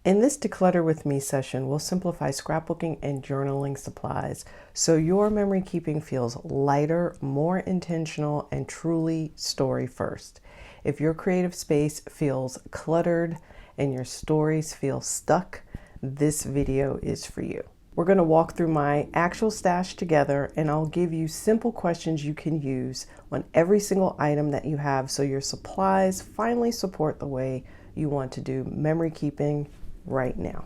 In this Declutter with Me session, we'll simplify scrapbooking and journaling supplies so your memory keeping feels lighter, more intentional, and truly story first. If your creative space feels cluttered and your stories feel stuck, this video is for you. We're going to walk through my actual stash together, and I'll give you simple questions you can use on every single item that you have so your supplies finally support the way you want to do memory keeping right now.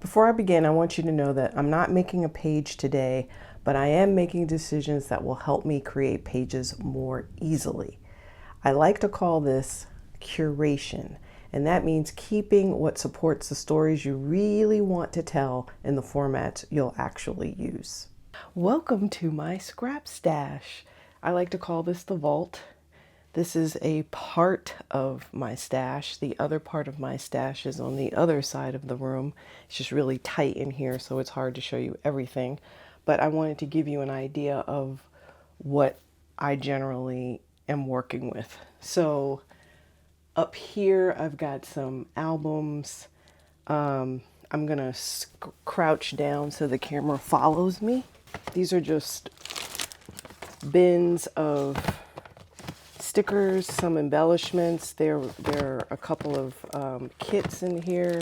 Before I begin, I want you to know that I'm not making a page today, but I am making decisions that will help me create pages more easily. I like to call this curation, and that means keeping what supports the stories you really want to tell in the formats you'll actually use. Welcome to my scrap stash. I like to call this the vault. This is a part of my stash. The other part of my stash is on the other side of the room. It's just really tight in here, so it's hard to show you everything. But I wanted to give you an idea of what I generally am working with. So up here, I've got some albums. I'm gonna crouch down so the camera follows me. These are just bins of stickers, some embellishments. There are a couple of kits in here.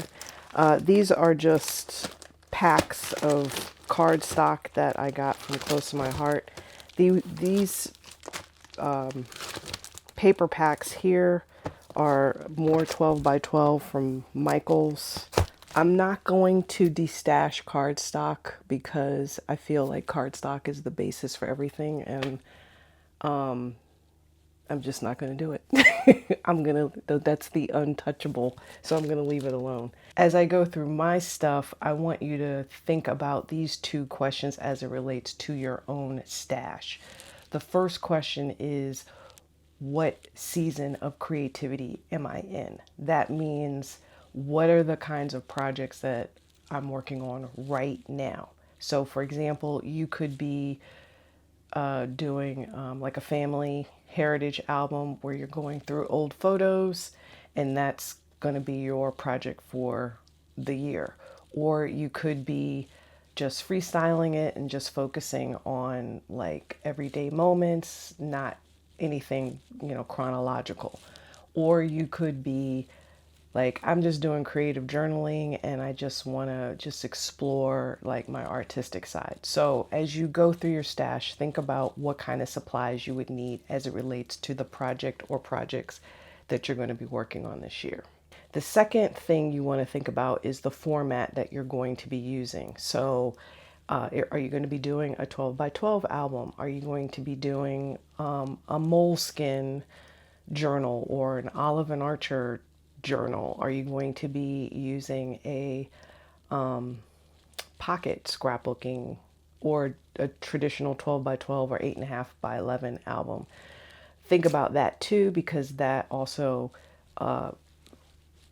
These are just packs of cardstock that I got from close to my heart. These paper packs here are more 12 by 12 from Michaels. I'm not going to destash cardstock because I feel like cardstock is the basis for everything, and I'm just not going to do it. That's the untouchable, so I'm going to leave it alone. As I go through my stuff, I want you to think about these two questions as it relates to your own stash. The first question is, what season of creativity am I in? That means, what are the kinds of projects that I'm working on right now? So for example, you could be doing like a family heritage album where you're going through old photos, and that's going to be your project for the year. Or you could be just freestyling it and just focusing on like everyday moments, not anything, chronological. Or you could be like, I'm just doing creative journaling and I just want to just explore like my artistic side. So as you go through your stash, think about what kind of supplies you would need as it relates to the project or projects that you're going to be working on this year. The second thing you want to think about is the format that you're going to be using. So are you going to be doing a 12 by 12 album? Are you going to be doing a moleskin journal or an Olive and Archer journal? Are you going to be using a pocket scrapbooking or a traditional 12 by 12 or 8.5 by 11 album? Think about that too, because that also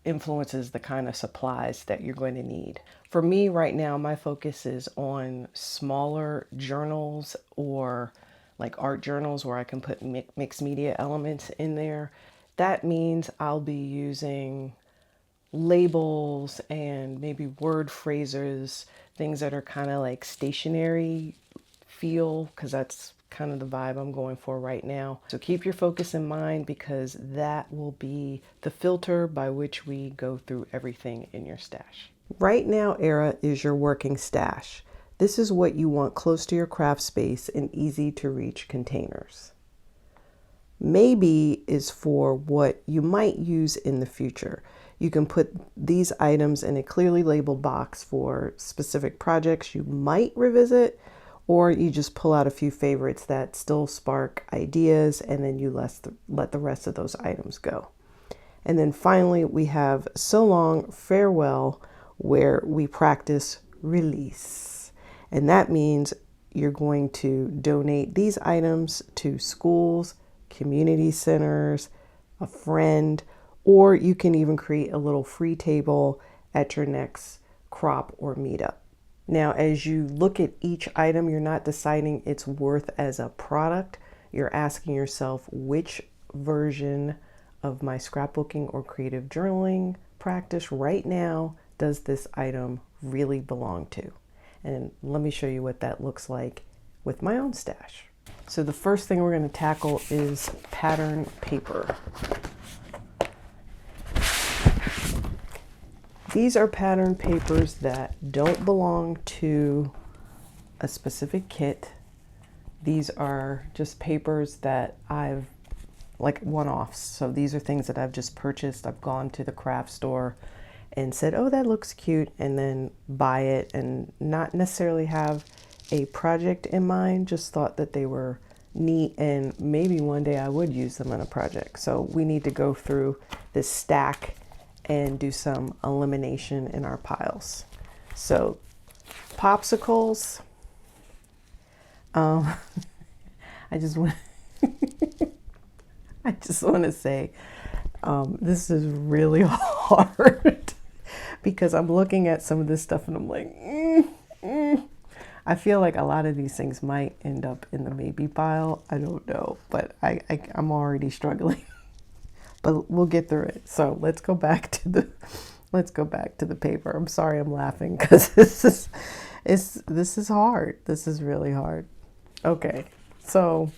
influences the kind of supplies that you're going to need. For me right now, my focus is on smaller journals or like art journals where I can put mixed media elements in there. That means I'll be using labels and maybe word phrases, things that are kind of like stationary feel, because that's kind of the vibe I'm going for right now. So keep your focus in mind, because that will be the filter by which we go through everything in your stash. Right now era is your working stash. This is what you want close to your craft space in easy to reach containers. Maybe is for what you might use in the future. You can put these items in a clearly labeled box for specific projects you might revisit, or you just pull out a few favorites that still spark ideas, and then you let the rest of those items go. And then finally, we have So Long, Farewell, where we practice release. And that means you're going to donate these items to schools, community centers, a friend, or you can even create a little free table at your next crop or meetup. Now, as you look at each item, you're not deciding its worth as a product. You're asking yourself, which version of my scrapbooking or creative journaling practice right now does this item really belong to? And let me show you what that looks like with my own stash. So the first thing we're going to tackle is pattern paper. These are pattern papers that don't belong to a specific kit. These are just papers that I've, like, one-offs. So these are things that I've just purchased. I've gone to the craft store and said, oh, that looks cute, and then buy it and not necessarily have a project in mind, just thought that they were neat and maybe one day I would use them in a project. So we need to go through this stack and do some elimination in our piles. So popsicles, I just want I just want to say this is really hard because I'm looking at some of this stuff and I'm like, I feel like a lot of these things might end up in the maybe pile. I don't know, but I'm already struggling. But we'll get through it. So let's go back to the paper. I'm sorry I'm laughing because this is hard. This is really hard. Okay, so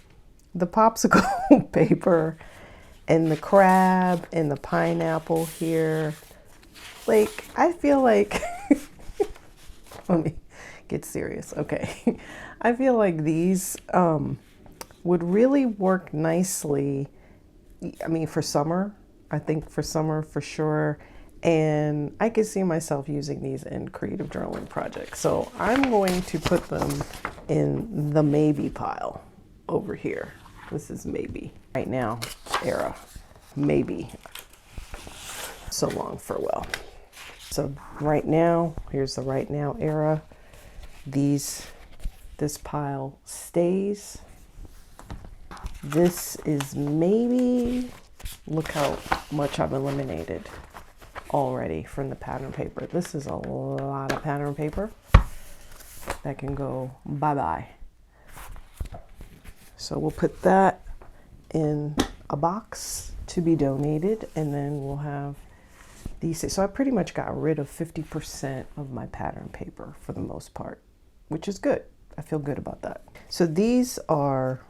the popsicle paper and the crab and the pineapple here, like, I feel like let me get serious. Okay, I feel like these would really work nicely. I mean, for summer, I think for summer for sure. And I could see myself using these in creative journaling projects. So I'm going to put them in the maybe pile over here. This is maybe. Right now era. Maybe. So long, farewell. So right now, here's the right now era. This pile stays. This is maybe. Look how much I've eliminated already from the pattern paper. This is a lot of pattern paper that can go bye-bye. So we'll put that in a box to be donated, and then we'll have these. So I pretty much got rid of 50% of my pattern paper for the most part, which is good. I feel good about that. So these are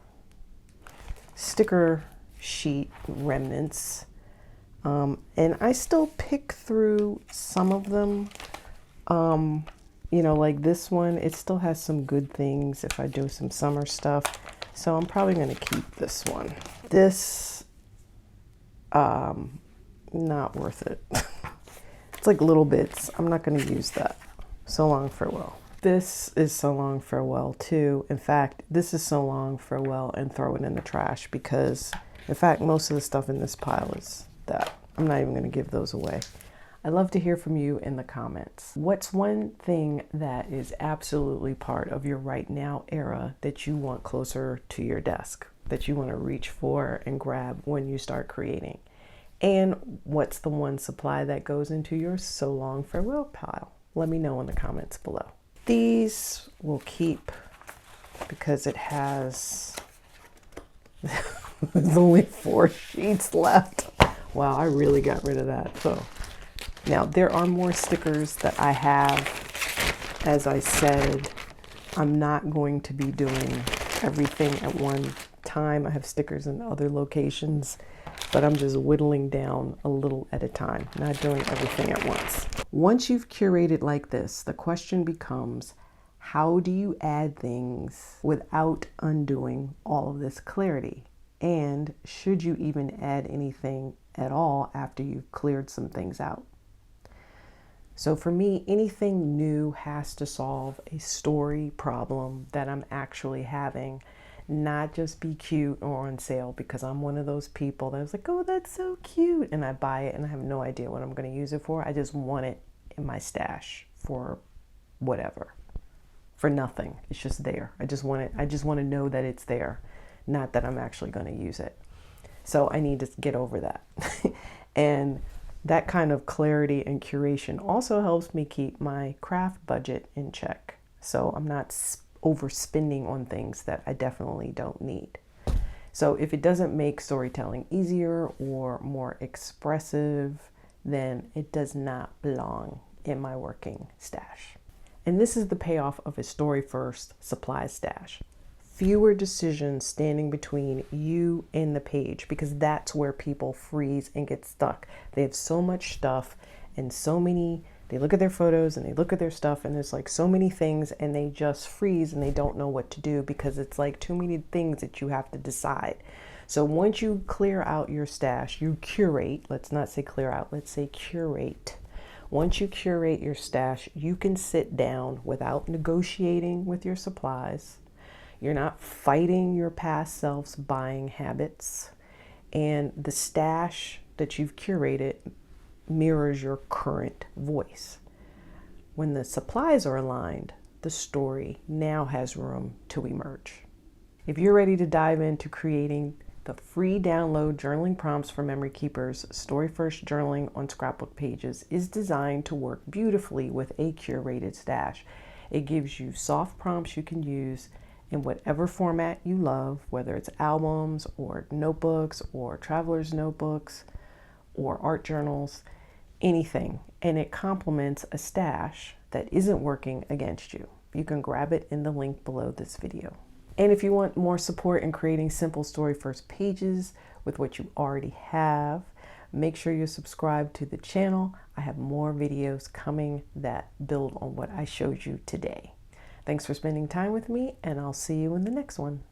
sticker sheet remnants, and I still pick through some of them. You know, like this one, it still has some good things if I do some summer stuff. So I'm probably going to keep this one. This, not worth it. It's like little bits. I'm not going to use that. So long, farewell. This is so long, farewell too. In fact, this is so long, farewell, and throw it in the trash because, in fact, most of the stuff in this pile is that. I'm not even going to give those away. I'd love to hear from you in the comments. What's one thing that is absolutely part of your right now era that you want closer to your desk, that you want to reach for and grab when you start creating? And what's the one supply that goes into your so long, farewell pile? Let me know in the comments below. These will keep because it has, there's only 4 sheets left. Wow, I really got rid of that. So now there are more stickers that I have. As I said, I'm not going to be doing everything at one time. I have stickers in other locations, but I'm just whittling down a little at a time, not doing everything at once. Once you've curated like this, the question becomes, how do you add things without undoing all of this clarity? And should you even add anything at all after you've cleared some things out? So for me, anything new has to solve a story problem that I'm actually having, not just be cute or on sale, because I'm one of those people that was like, oh, that's so cute, and I buy it and I have no idea what I'm going to use it for. I just want it in my stash for whatever, for nothing. It's just there. I just want it. I just want to know that it's there, not that I'm actually going to use it. So I need to get over that. And that kind of clarity and curation also helps me keep my craft budget in check. So I'm not overspending on things that I definitely don't need. So if it doesn't make storytelling easier or more expressive, then it does not belong in my working stash. And this is the payoff of a story first supply stash. Fewer decisions standing between you and the page, because that's where people freeze and get stuck. They have so much stuff and they look at their photos and they look at their stuff and there's like so many things and they just freeze and they don't know what to do because it's like too many things that you have to decide. So once you clear out your stash, you curate, let's not say clear out, let's say curate. Once you curate your stash, you can sit down without negotiating with your supplies. You're not fighting your past self's buying habits. And the stash that you've curated mirrors your current voice. When the supplies are aligned, the story now has room to emerge. If you're ready to dive into creating the free download journaling prompts for memory keepers, Story First Journaling on Scrapbook Pages is designed to work beautifully with a curated stash. It gives you soft prompts you can use in whatever format you love, whether it's albums or notebooks or traveler's notebooks or art journals, anything. And it complements a stash that isn't working against you. You can grab it in the link below this video. And if you want more support in creating simple story first pages with what you already have, make sure you're subscribed to the channel. I have more videos coming that build on what I showed you today. Thanks for spending time with me, and I'll see you in the next one.